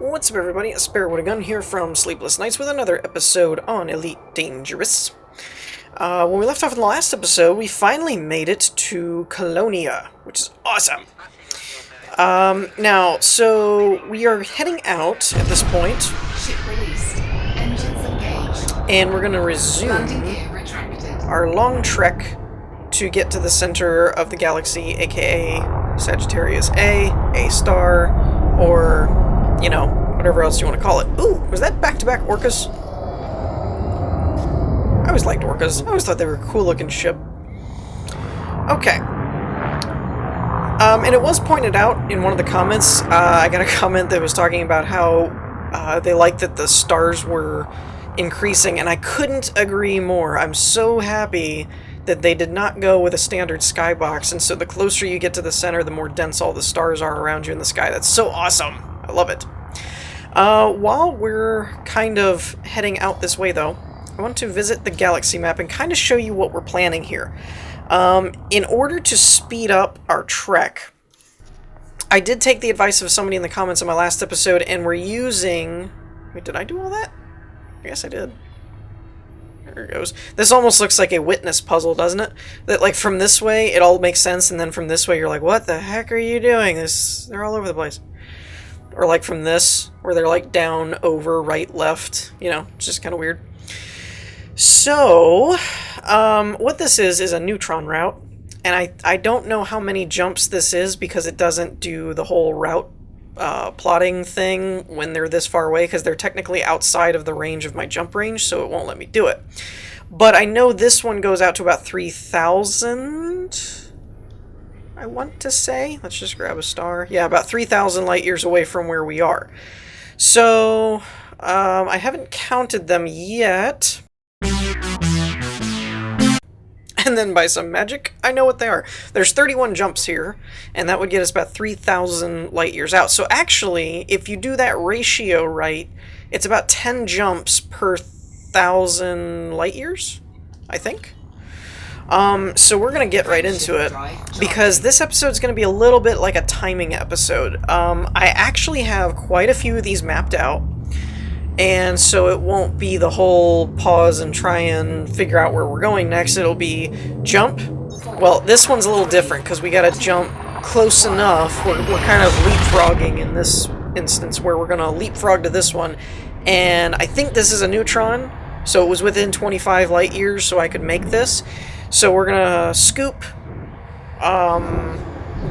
What's up, everybody? Spare with a Gun here from Sleepless Nights with another episode on Elite Dangerous. When we left off in the last episode, we finally made it to Colonia, which is awesome. So we are heading out at this point. Ship released. Engines engaged. And we're going to resume our long trek to get to the center of the galaxy, aka Sagittarius A star, or, you know, whatever else you want to call it. Ooh, was that back-to-back orcas? I always liked orcas. I always thought they were a cool-looking ship. Okay. And it was pointed out in one of the comments, I got a comment that was talking about how they liked that the stars were increasing, and I couldn't agree more. I'm so happy that they did not go with a standard skybox, and so the closer you get to the center, the more dense all the stars are around you in the sky. That's so awesome. I love it. While we're kind of heading out this way, though, I want to visit the galaxy map and kind of show you what we're planning here. In order to speed up our trek, I did take the advice of somebody in the comments on my last episode, and we're using... Wait, did I do all that? I guess I did. There it goes. This almost looks like a witness puzzle, doesn't it? That, like, from this way, it all makes sense, and then from this way, you're like, what the heck are you doing? They're all over the place. Or, like, from this, where they're, like, down, over, right, left. You know, it's just kind of weird. So, what this is a neutron route, and I don't know how many jumps this is because it doesn't do the whole route plotting thing when they're this far away, because they're technically outside of the range of my jump range, so it won't let me do it. But I know this one goes out to about 3,000, I want to say. Let's just grab a star. Yeah, about 3,000 light years away from where we are. So, I haven't counted them yet. And then by some magic, I know what they are. There's 31 jumps here, and that would get us about 3,000 light years out. So actually, if you do that ratio right, it's about 10 jumps per 1,000 light years, I think. So we're going to get right into it, because this episode is going to be a little bit like a timing episode. I actually have quite a few of these mapped out, and so it won't be the whole pause and try and figure out where we're going next. It'll be jump. Well, this one's a little different because we got to jump close enough. We're kind of leapfrogging in this instance, where we're going to leapfrog to this one. And I think this is a neutron, so it was within 25 light years, so I could make this. So we're going to scoop,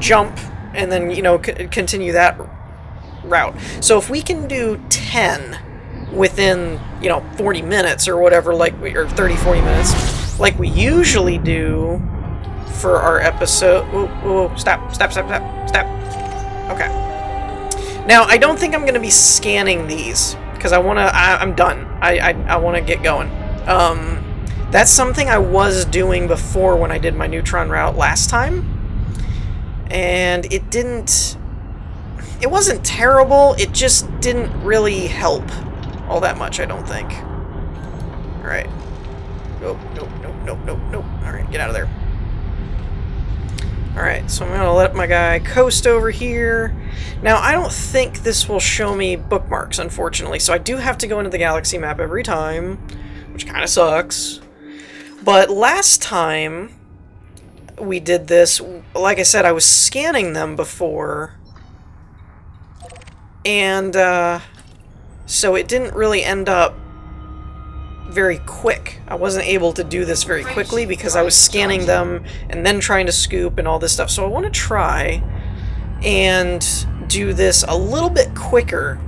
jump, and then, you know, continue that route. So if we can do 10... within, you know, 40 minutes or whatever, or 30-40 minutes, like we usually do for our episode. Stop. Okay. Now, I don't think I'm going to be scanning these, because I'm done. I want to get going. That's something I was doing before when I did my neutron route last time, and it wasn't terrible, it just didn't really help all that much, I don't think. Alright. Nope. Alright, get out of there. Alright, so I'm gonna let my guy coast over here. Now, I don't think this will show me bookmarks, unfortunately, so I do have to go into the galaxy map every time, which kind of sucks. But last time we did this, like I said, I was scanning them before, and, so it didn't really end up very quick. I wasn't able to do this very quickly because I was scanning them and then trying to scoop and all this stuff. So I want to try and do this a little bit quicker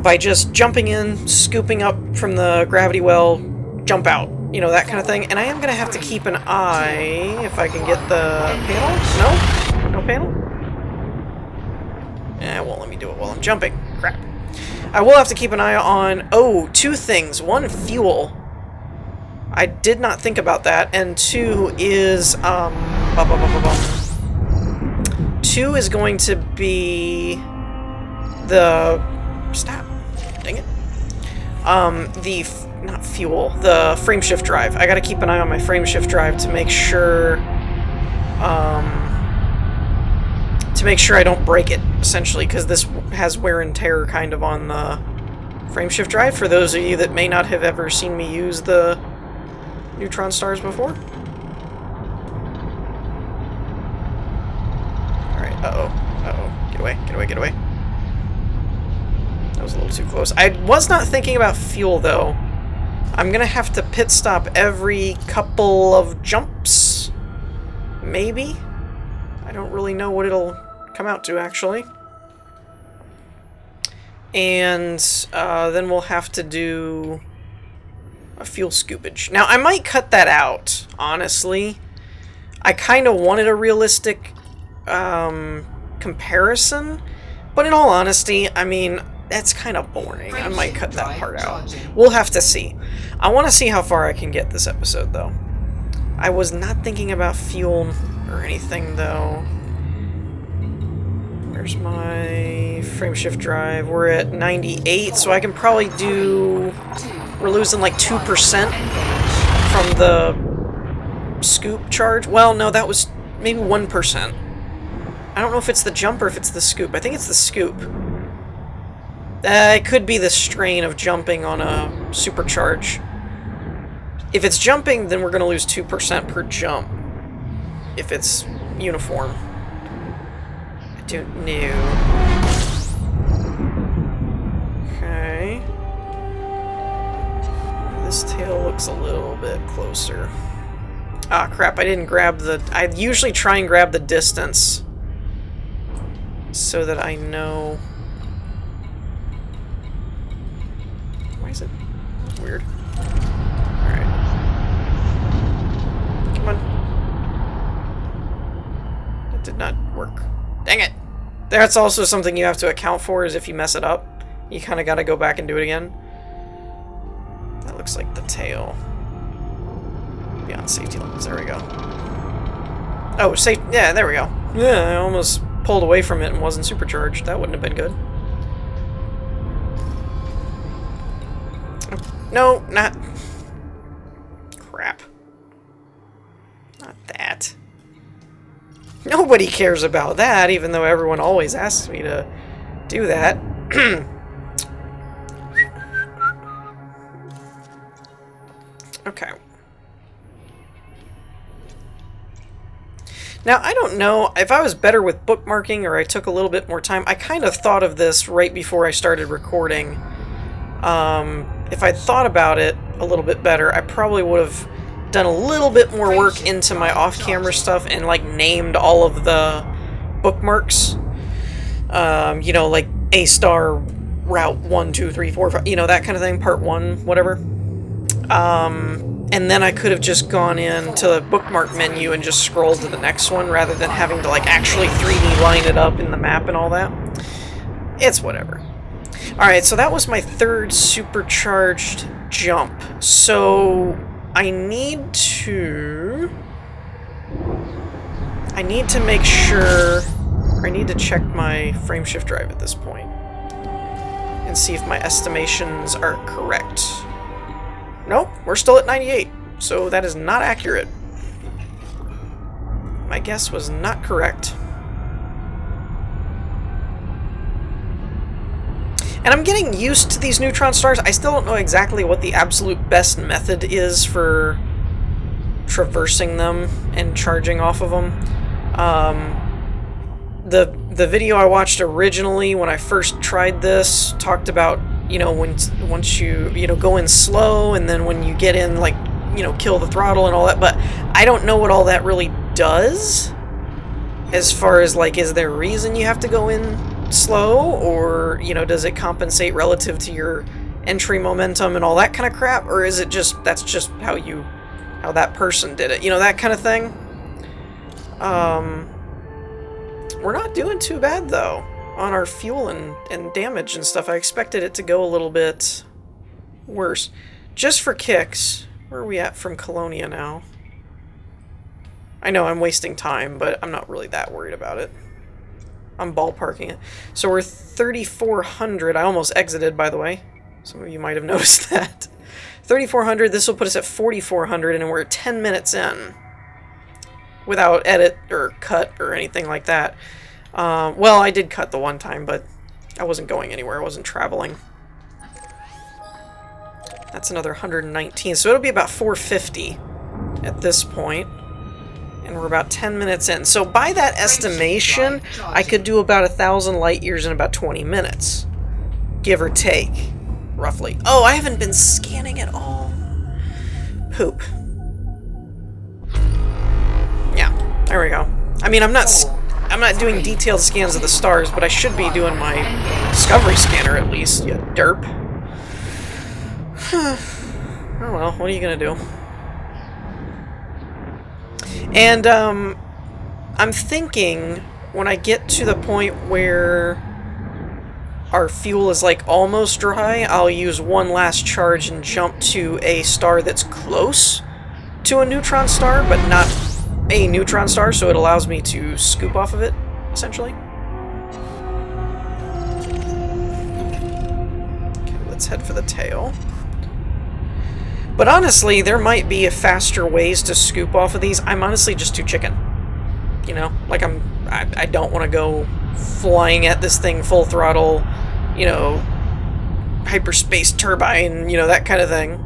by just jumping in, scooping up from the gravity well, jump out, you know, that kind of thing. And I am going to have to keep an eye if I can get the panel. No panel? It won't let me do it while I'm jumping. Crap. I will have to keep an eye on, two things. One, fuel. I did not think about that. And two is, two is going to be the, stop, dang it. Not fuel, the frame shift drive. I gotta keep an eye on my frame shift drive to make sure, to make sure I don't break it, essentially, because this has wear and tear kind of on the frameshift drive, for those of you that may not have ever seen me use the Neutron Stars before. Alright, uh-oh. Get away, get away, get away. That was a little too close. I was not thinking about fuel, though. I'm gonna have to pit stop every couple of jumps. Maybe? I don't really know what it'll come out to, actually. And then we'll have to do a fuel scoopage. Now, I might cut that out, honestly. I kind of wanted a realistic comparison, but in all honesty, I mean, that's kind of boring. I might cut that part out. We'll have to see. I want to see how far I can get this episode, though. I was not thinking about fuel or anything, though. Where's my frameshift drive? We're at 98, so I can probably do... We're losing like 2% from the scoop charge. Well, no, that was maybe 1%. I don't know if it's the jump or if it's the scoop. I think it's the scoop. It could be the strain of jumping on a supercharge. If it's jumping, then we're going to lose 2% per jump. If it's uniform. I don't know. Okay. This tail looks a little bit closer. Ah, crap, I didn't grab the... I usually try and grab the distance so that I know... Why is it... That's weird. Alright. Come on. That did not work. Dang it! That's also something you have to account for, is if you mess it up. You kind of got to go back and do it again. That looks like the tail. Beyond safety limits. There we go. Oh, safe. Yeah, there we go. Yeah, I almost pulled away from it and wasn't supercharged. That wouldn't have been good. No, not... Crap. Not that. Nobody cares about that, even though everyone always asks me to do that. Okay. Now, I don't know if I was better with bookmarking or I took a little bit more time. I kind of thought of this right before I started recording. If I'd thought about it a little bit better, I probably would have done a little bit more work into my off-camera stuff and, like, named all of the bookmarks. You know, like A-star route 1, 2, 3, 4, 5, you know, that kind of thing, part 1, whatever. And then I could have just gone into the bookmark menu and just scrolled to the next one rather than having to, like, actually 3D line it up in the map and all that. It's whatever. Alright, so that was my third supercharged jump. So I need to make sure... I need to check my frameshift drive at this point and see if my estimations are correct. Nope, we're still at 98, so that is not accurate. My guess was not correct. And I'm getting used to these neutron stars. I still don't know exactly what the absolute best method is for traversing them and charging off of them. The video I watched originally when I first tried this talked about, you know, once you go in slow, and then when you get in, like, you know, kill the throttle and all that, but I don't know what all that really does. As far as, like, is there a reason you have to go in slow, or, you know, does it compensate relative to your entry momentum and all that kind of crap, or is it just, that's just how that person did it, you know, that kind of thing. We're not doing too bad, though, on our fuel and damage and stuff. I expected it to go a little bit worse. Just for kicks, where are we at from Colonia now? I know I'm wasting time, but I'm not really that worried about it. I'm ballparking it. So we're 3,400. I almost exited, by the way. Some of you might have noticed that. 3,400. This will put us at 4,400, and we're 10 minutes in. Without edit or cut or anything like that. Well, I did cut the one time, but I wasn't going anywhere. I wasn't traveling. That's another 119, so it'll be about 450 at this point. And we're about 10 minutes in. So by that estimation, I could do about 1,000 light years in about 20 minutes. Give or take, roughly. Oh, I haven't been scanning at all. Poop. Yeah, there we go. I mean, I'm not doing detailed scans of the stars, but I should be doing my discovery scanner at least, you derp. Oh well, what are you gonna do? And, I'm thinking, when I get to the point where our fuel is, like, almost dry, I'll use one last charge and jump to a star that's close to a neutron star, but not a neutron star, so it allows me to scoop off of it, essentially. Okay, let's head for the tail. But honestly, there might be faster ways to scoop off of these. I'm honestly just too chicken. You know, like I don't want to go flying at this thing full throttle, you know, hyperspace turbine, you know, that kind of thing.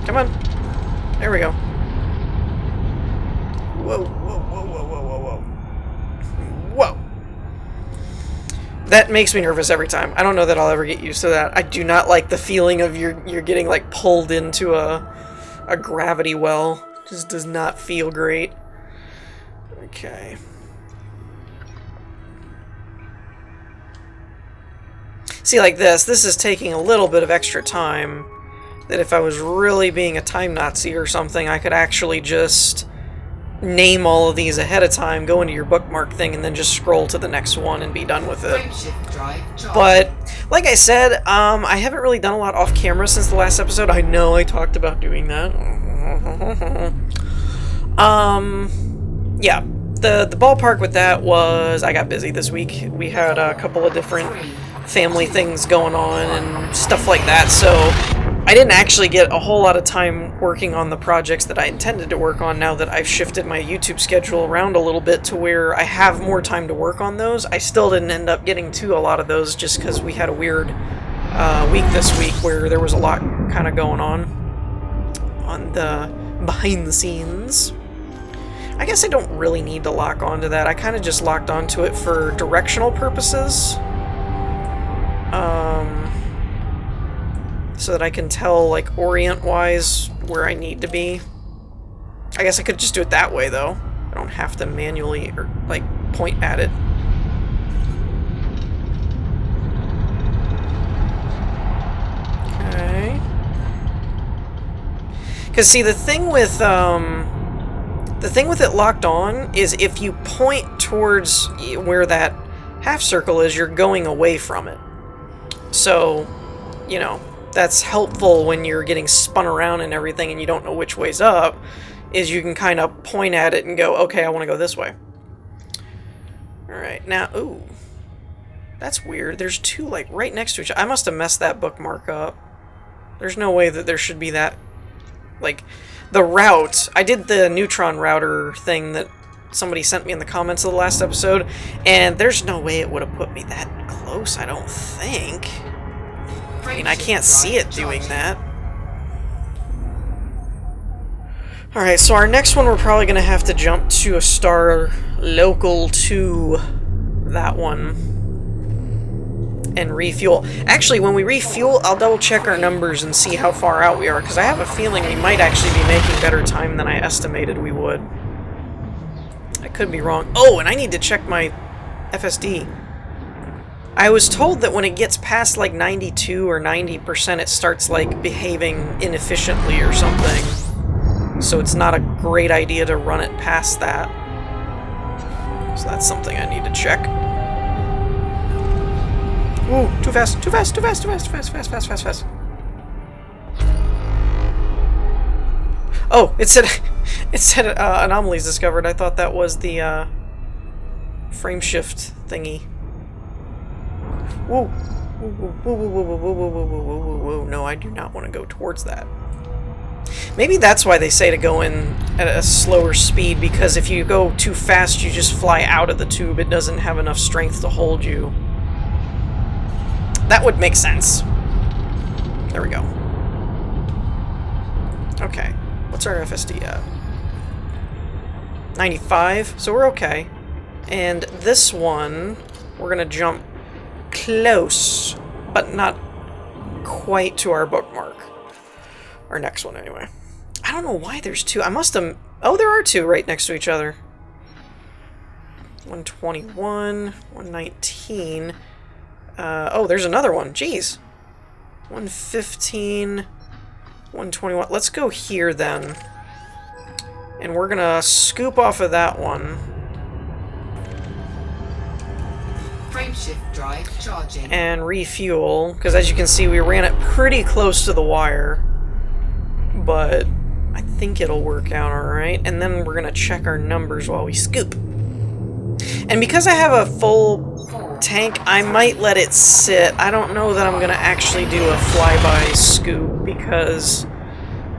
Come on. There we go. Whoa, whoa, whoa, whoa, whoa, whoa, whoa. Whoa. That makes me nervous every time. I don't know that I'll ever get used to that. I do not like the feeling of you're getting like pulled into a gravity well. Just does not feel great. Okay. See, like this is taking a little bit of extra time that if I was really being a time Nazi or something, I could actually just name all of these ahead of time, go into your bookmark thing, and then just scroll to the next one and be done with it. But, like I said, I haven't really done a lot off camera since the last episode. I know I talked about doing that. Yeah, the ballpark with that was I got busy this week. We had a couple of different family things going on and stuff like that, so I didn't actually get a whole lot of time working on the projects that I intended to work on now that I've shifted my YouTube schedule around a little bit to where I have more time to work on those. I still didn't end up getting to a lot of those just because we had a weird week this week where there was a lot kind of going on the behind the scenes. I guess I don't really need to lock onto that. I kind of just locked onto it for directional purposes. So that I can tell, like, orient-wise where I need to be. I guess I could just do it that way, though. I don't have to manually, or, like, point at it. Okay. Because, see, the thing with it locked on is if you point towards where that half circle is, you're going away from it. So, you know, that's helpful when you're getting spun around and everything and you don't know which way's up, is you can kind of point at it and go, okay, I want to go this way. Alright, now, ooh. That's weird. There's two, like, right next to each other. I must have messed that bookmark up. There's no way that there should be that, like, the route. I did the Neutron router thing that somebody sent me in the comments of the last episode, and there's no way it would have put me that close, I don't think. I mean, I can't see it doing that. Alright, so our next one we're probably going to have to jump to a star local to that one and refuel. Actually, when we refuel, I'll double check our numbers and see how far out we are, because I have a feeling we might actually be making better time than I estimated we would. I could be wrong. Oh, and I need to check my FSD. I was told that when it gets past like 92 or 90%, it starts like behaving inefficiently or something. So it's not a great idea to run it past that. So that's something I need to check. Ooh, too fast, too fast, too fast, too fast, too fast, fast, fast, fast, fast. Oh, it said anomalies discovered. I thought that was the frame shift thingy. Whoa. Whoa, whoa, whoa, whoa, whoa, whoa, whoa, whoa, whoa, whoa, whoa. No, I do not want to go towards that. Maybe that's why they say to go in at a slower speed, because if you go too fast, you just fly out of the tube. It doesn't have enough strength to hold you. That would make sense. There we go. Okay. What's our FSD at? 95, so we're okay. And this one, we're gonna jump close, but not quite to our bookmark. Our next one, anyway. I don't know why there's two. I must have... Oh, there are two right next to each other. 121, 119. Oh, there's another one. Jeez. 115, 121. Let's go here, then. And we're gonna scoop off of that one. Frameshift drive charging. And refuel, because as you can see, we ran it pretty close to the wire. But I think it'll work out alright. And then we're gonna check our numbers while we scoop. And because I have a full tank, I might let it sit. I don't know that I'm gonna actually do a flyby scoop, because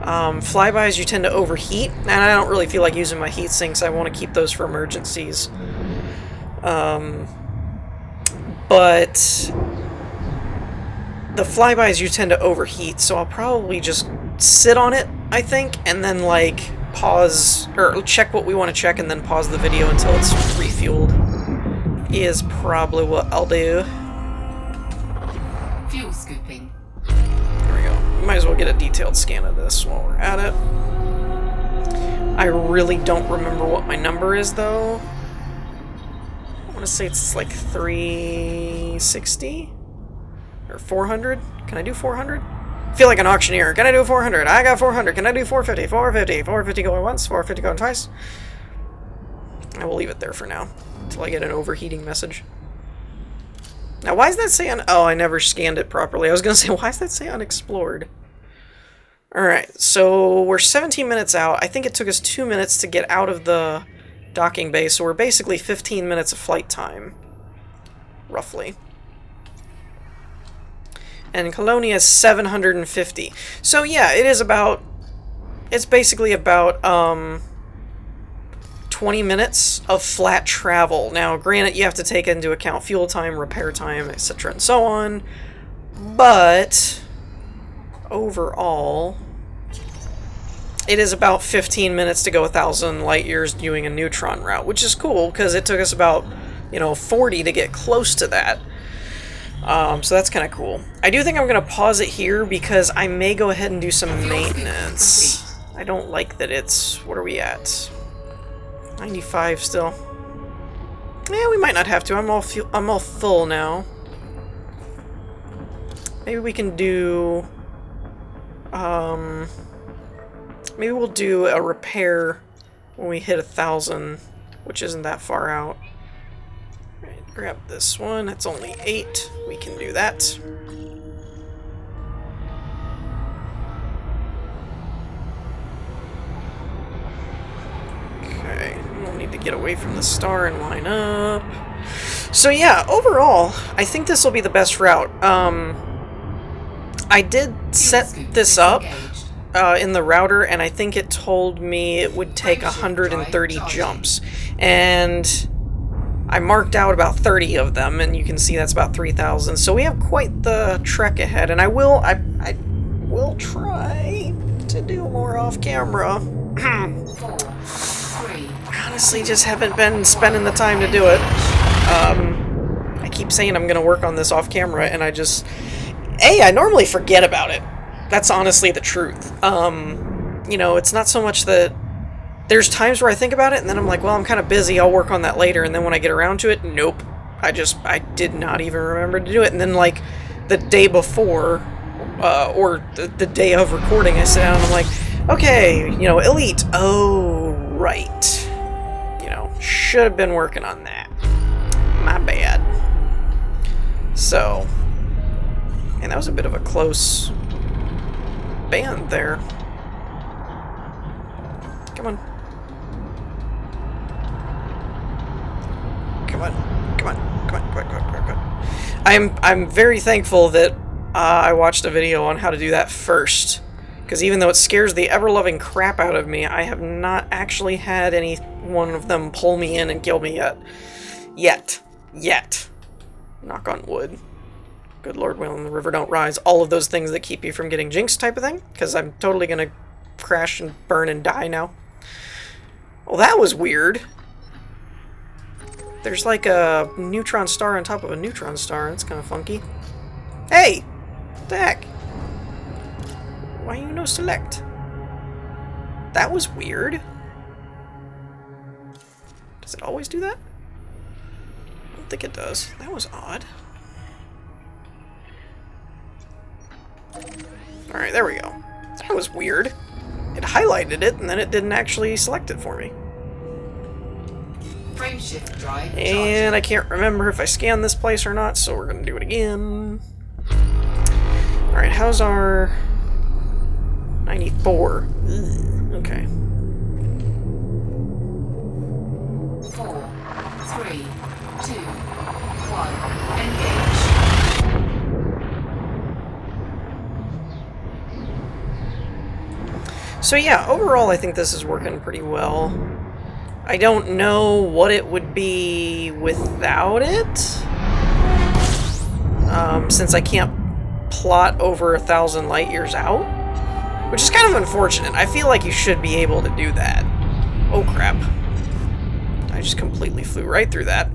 flybys you tend to overheat, and I don't really feel like using my heat sinks. I want to keep those for emergencies. But the flybys you tend to overheat, so I'll probably just sit on it, I think, and then like pause, or check what we want to check, and then pause the video until it's refueled. Is probably what I'll do. Fuel scooping. There we go. Might as well get a detailed scan of this while we're at it. I really don't remember what my number is, though. I want to say it's like 360? Or 400? Can I do 400? I feel like an auctioneer. Can I do 400? I got 400. Can I do 450? 450. 450 going once, 450 going twice. I will leave it there for now, until I get an overheating message. Now, why does that say oh, I never scanned it properly. I was going to say, why does that say unexplored? Alright, so we're 17 minutes out. I think it took us 2 minutes to get out of the docking bay, so we're basically 15 minutes of flight time. Roughly. And Colonia is 750. So yeah, it is about... It's basically about, 20 minutes of flat travel. Now, granted, you have to take into account fuel time, repair time, etc. and so on. But overall, it is about 15 minutes to go 1,000 light years doing a Neutron route, which is cool because it took us about, 40 to get close to that. So that's kind of cool. I do think I'm going to pause it here because I may go ahead and do some maintenance. I don't like that it's... What are we at? 95 still. Yeah, we might not have to. I'm all full now. Maybe we can do... maybe we'll do a repair when we hit 1,000, which isn't that far out. Right, grab this one. It's only 8. We can do that. Okay, we'll need to get away from the star and line up. So yeah, overall, I think this will be the best route. I did set this up in the router, and I think it told me it would take 130 jumps. And I marked out about 30 of them, and you can see that's about 3,000. So we have quite the trek ahead, and I will try to do more off camera. Honestly, just haven't been spending the time to do it. I keep saying I'm gonna work on this off camera, and I normally forget about it. That's honestly the truth. It's not so much that there's times where I think about it and then I'm like, well, I'm kind of busy, I'll work on that later, and then when I get around to it, nope. I did not even remember to do it. And then like the day before, or the day of recording, I sit down and I'm like, okay, Elite. Oh, right. Should have been working on that. My bad. So, and that was a bit of a close band there. Come on. Come on. Come on. Come on. Come on. Come on. Come on. I'm very thankful that I watched a video on how to do that first. Because even though it scares the ever-loving crap out of me, I have not actually had any one of them pull me in and kill me yet. Yet. Knock on wood. Good lord, when the river don't rise. All of those things that keep you from getting jinxed type of thing. Because I'm totally gonna crash and burn and die now. Well, that was weird. There's like a neutron star on top of a neutron star. That's kind of funky. Hey! What the heck? Why you no select? That was weird. Does it always do that? I don't think it does. That was odd. Alright, there we go. That was weird. It highlighted it, and then it didn't actually select it for me. Frame shift drive and I can't remember if I scanned this place or not, so we're gonna do it again. Alright, how's our... 94. Ugh, okay. 4, 3, 2, 1, engage. So yeah, overall I think this is working pretty well. I don't know what it would be without it. Since I can't plot over 1,000 light years out. Which is kind of unfortunate. I feel like you should be able to do that. Oh crap. I just completely flew right through that.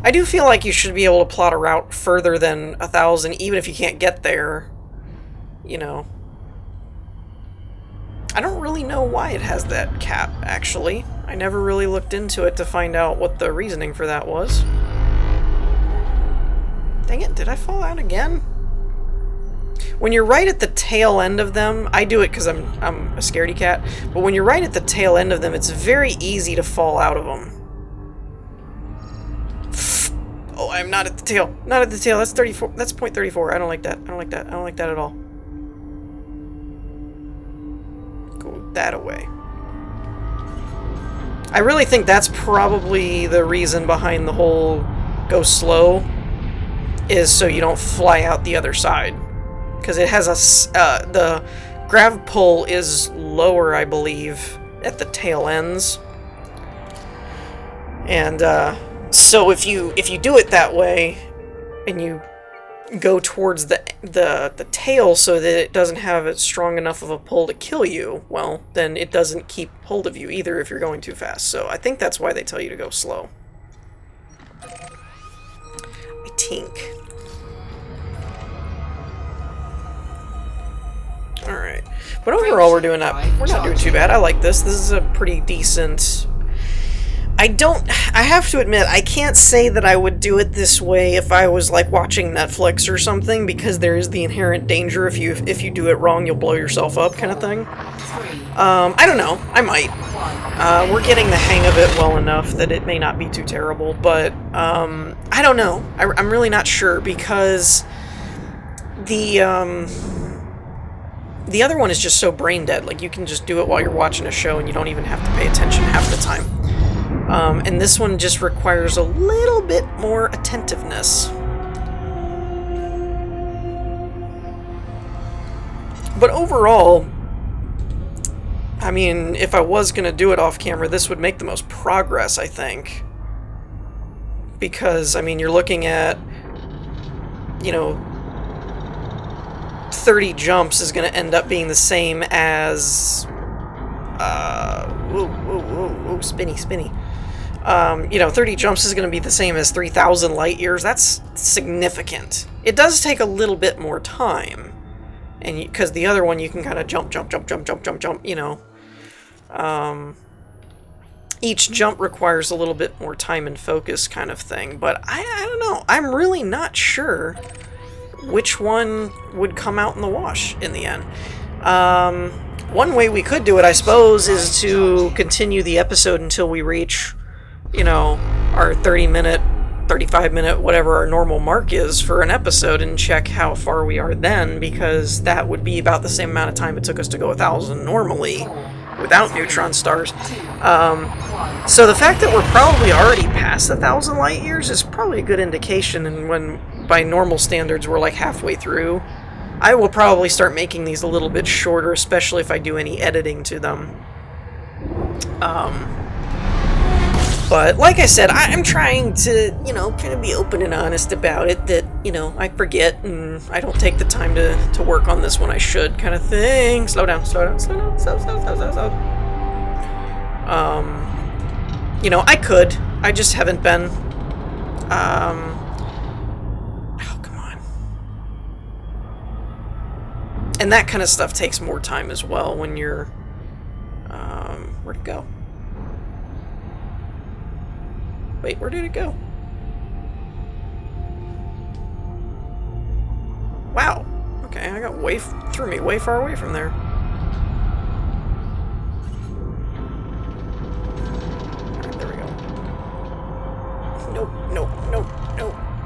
I do feel like you should be able to plot a route further than 1,000, even if you can't get there. You know. I don't really know why it has that cap, actually. I never really looked into it to find out what the reasoning for that was. Dang it, did I fall out again? When you're right at the tail end of them, I do it because I'm a scaredy cat, but when you're right at the tail end of them, it's very easy to fall out of them. Oh, I'm not at the tail. Not at the tail. That's 34. That's .34. I don't like that. I don't like that. I don't like that at all. Go that away. I really think that's probably the reason behind the whole go slow, is so you don't fly out the other side. Because it has a... the grav pull is lower, I believe, at the tail ends. And, so if you do it that way, and you go towards the tail so that it doesn't have a strong enough of a pull to kill you, well, then it doesn't keep hold of you either if you're going too fast. So I think that's why they tell you to go slow. I think. Alright. But overall, we're not doing too bad. I like this. This is a pretty decent... I have to admit, I can't say that I would do it this way if I was, like, watching Netflix or something, because there is the inherent danger if you do it wrong, you'll blow yourself up, kind of thing. I don't know. I might. We're getting the hang of it well enough that it may not be too terrible, but, I don't know. I'm really not sure, because the other one is just so brain dead. Like, you can just do it while you're watching a show and you don't even have to pay attention half the time. And this one just requires a little bit more attentiveness. But overall, I mean, if I was going to do it off camera, this would make the most progress, I think. Because, I mean, you're looking at, you know, 30 jumps is going to end up being the same as... spinny. You know, 30 jumps is going to be the same as 3,000 light years. That's significant. It does take a little bit more time. And because the other one, you can kind of jump, you know. Each jump requires a little bit more time and focus kind of thing. But I don't know. I'm really not sure which one would come out in the wash in the end. One way we could do it, I suppose, is to continue the episode until we reach, you know, our 30-minute, 35-minute, whatever our normal mark is for an episode, and check how far we are then, because that would be about the same amount of time it took us to go 1,000 normally without neutron stars. So the fact that we're probably already past 1,000 light years is probably a good indication, and when by normal standards we're like halfway through. I will probably start making these a little bit shorter, especially if I do any editing to them. But like I said, I'm trying to, you know, kind of be open and honest about it, that, you know, I forget and I don't take the time to work on this when I should, kind of thing. Slow down, slow down, slow down, slow. You know, I could. I just haven't been. Oh, come on. And that kind of stuff takes more time as well when you're, where'd it go? Wait, where did it go? Wow. Okay, I got threw me way far away from there. Alright, there we go.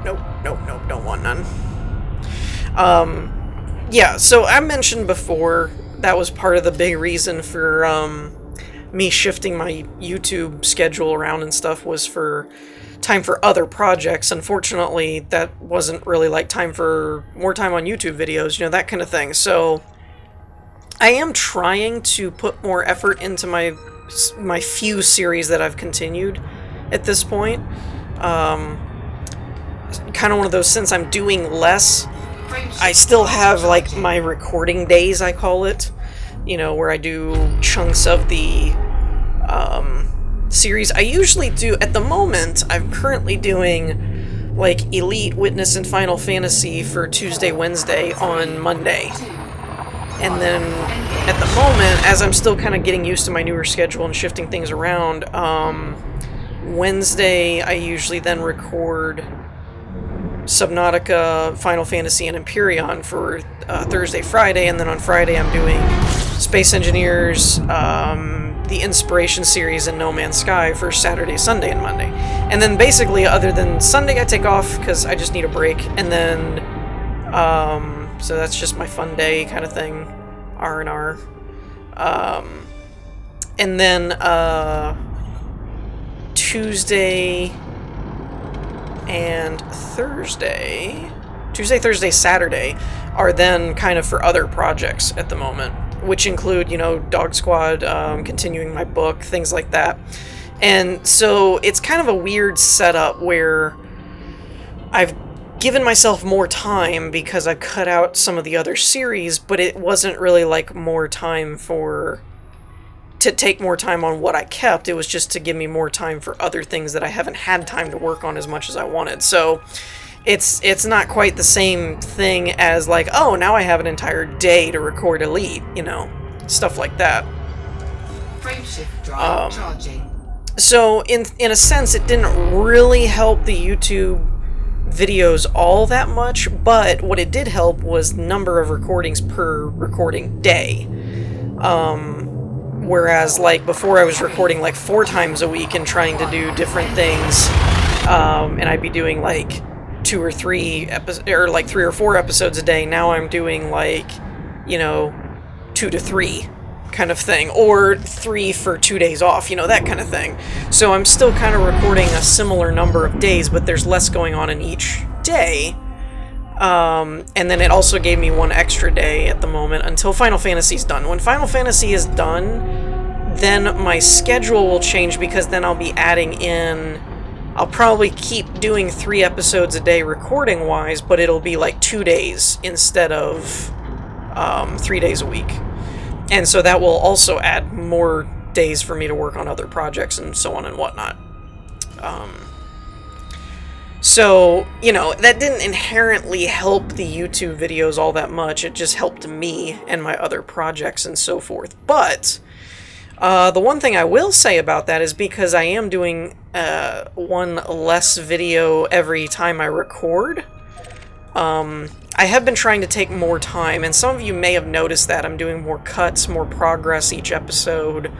Nope, don't want none. Yeah, so I mentioned before, that was part of the big reason for, me shifting my YouTube schedule around and stuff, was for time for other projects. Unfortunately, that wasn't really like time for more time on YouTube videos, you know, that kind of thing. So I am trying to put more effort into my few series that I've continued at this point. Kind of one of those, since I'm doing less, I still have like my recording days, I call it, you know, where I do chunks of the series. I usually do, at the moment, I'm currently doing like Elite, Witness, and Final Fantasy for Tuesday, Wednesday on Monday. And then at the moment, as I'm still kind of getting used to my newer schedule and shifting things around, Wednesday I usually then record Subnautica, Final Fantasy, and Empyrean for Thursday, Friday, and then on Friday I'm doing Space Engineers, the Inspiration series, and No Man's Sky for Saturday, Sunday, and Monday. And then basically, other than Sunday, I take off because I just need a break, and then, so that's just my fun day kind of thing, R&R. And then, Tuesday and Thursday, Saturday, are then kind of for other projects at the moment, which include, you know, Dog Squad, continuing my book, things like that. And so it's kind of a weird setup where I've given myself more time because I cut out some of the other series, but it wasn't really like more time to take more time on what I kept. It was just to give me more time for other things that I haven't had time to work on as much as I wanted. So it's not quite the same thing as like, oh, now I have an entire day to record Elite, you know, stuff like that. Frameshift drive charging. So in a sense, it didn't really help the YouTube videos all that much, but what it did help was number of recordings per recording day. Whereas, like, before I was recording, like, 4 times a week and trying to do different things, and I'd be doing, like, 2 or 3 episodes, or, like, 3 or 4 episodes a day. Now I'm doing, like, you know, 2 to 3 kind of thing, or 3 for 2 days off, you know, that kind of thing. So I'm still kind of recording a similar number of days, but there's less going on in each day. And then it also gave me 1 extra day at the moment until Final Fantasy's done. When Final Fantasy is done, then my schedule will change, because then I'll be adding in, I'll probably keep doing 3 episodes a day recording wise, but it'll be like 2 days instead of 3 days a week. And so that will also add more days for me to work on other projects and so on and whatnot. So, you know, that didn't inherently help the YouTube videos all that much. It just helped me and my other projects and so forth. But the one thing I will say about that is, because I am doing 1 less video every time I record, I have been trying to take more time, and some of you may have noticed that I'm doing more cuts, more progress each episode.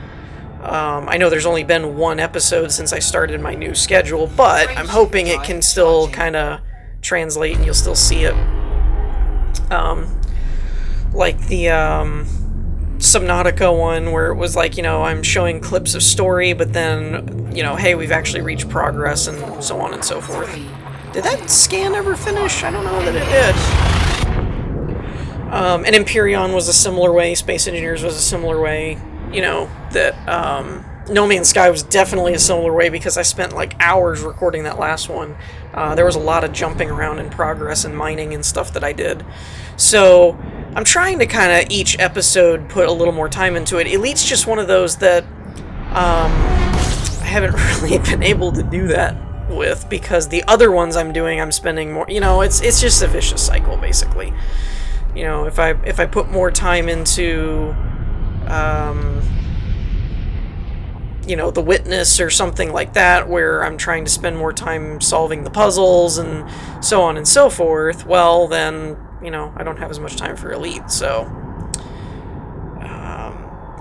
I know there's only been 1 episode since I started my new schedule, but I'm hoping it can still kind of translate and you'll still see it. Like the Subnautica one, where it was like, you know, I'm showing clips of story, but then, you know, hey, we've actually reached progress and so on and so forth. Did that scan ever finish? I don't know that it did. And Empyreon was a similar way, Space Engineers was a similar way, you know, that No Man's Sky was definitely a similar way because I spent like hours recording that last one. There was a lot of jumping around in progress and mining and stuff that I did. So I'm trying to kind of each episode put a little more time into it. Elite's just one of those that I haven't really been able to do that with because the other ones I'm doing, I'm spending more, you know, it's just a vicious cycle basically. You know, if I put more time into, you know, The Witness or something like that, where I'm trying to spend more time solving the puzzles and so on and so forth, well, then, you know, I don't have as much time for Elite, so.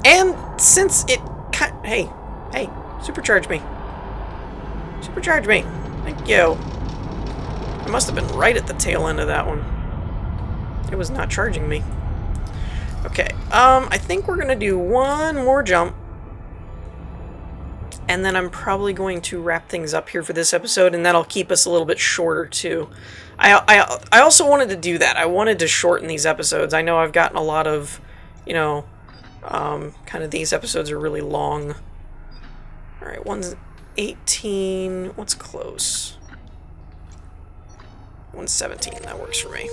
And since it, hey, supercharge me. Supercharge me. Thank you. I must have been right at the tail end of that one. It was not charging me. Okay, I think we're gonna do one more jump. And then I'm probably going to wrap things up here for this episode, and that'll keep us a little bit shorter, too. I also wanted to do that. I wanted to shorten these episodes. I know I've gotten a lot of, you know, kind of these episodes are really long. Alright, one's 18. What's close? One's 17. That works for me.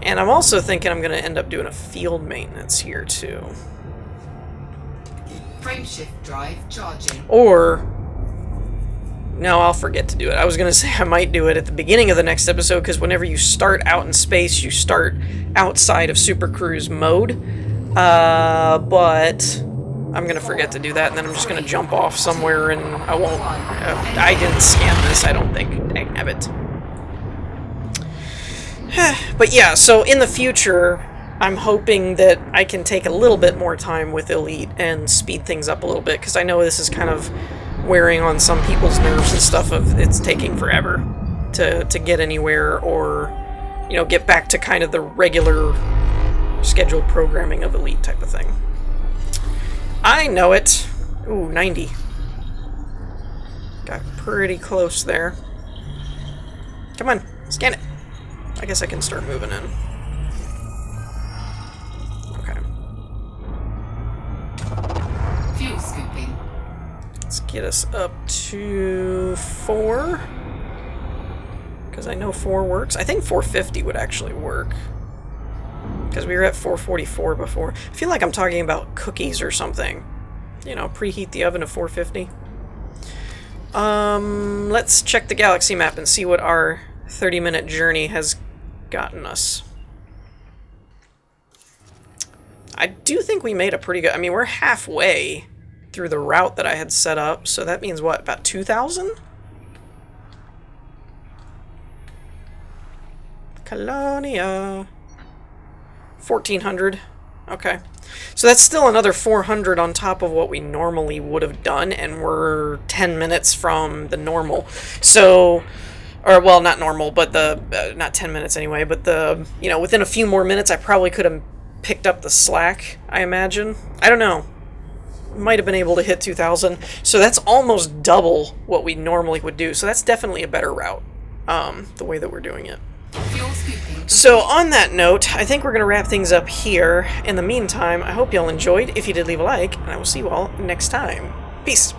And I'm also thinking I'm going to end up doing a field maintenance here, too. Frameshift drive charging. Or, no, I'll forget to do it. I was going to say I might do it at the beginning of the next episode, because whenever you start out in space, you start outside of Super Cruise mode. But I'm going to forget to do that, and then I'm just going to jump off somewhere, and I won't... I didn't scan this, I don't think. Dang nabbit. But yeah, so in the future, I'm hoping that I can take a little bit more time with Elite and speed things up a little bit, because I know this is kind of wearing on some people's nerves and stuff of it's taking forever to get anywhere or, you know, get back to kind of the regular scheduled programming of Elite type of thing. I know it. Ooh, 90. Got pretty close there. Come on, scan it. I guess I can start moving in. Okay. Fuel scooping. Let's get us up to 4. Because I know 4 works. I think 450 would actually work. Because we were at 444 before. I feel like I'm talking about cookies or something. You know, preheat the oven to 450. Let's check the galaxy map and see what our 30-minute journey has gotten us. I do think we made a pretty good... I mean, we're halfway through the route that I had set up, so that means what, about 2,000? Colonia. 1,400. Okay. So that's still another 400 on top of what we normally would have done, and we're 10 minutes from the normal. So... Or, well, not normal, but the... not 10 minutes anyway, but the... You know, within a few more minutes, I probably could have picked up the slack, I imagine. I don't know. Might have been able to hit 2,000. So that's almost double what we normally would do. So that's definitely a better route, the way that we're doing it. So on that note, I think we're going to wrap things up here. In the meantime, I hope y'all enjoyed. If you did, leave a like, and I will see you all next time. Peace.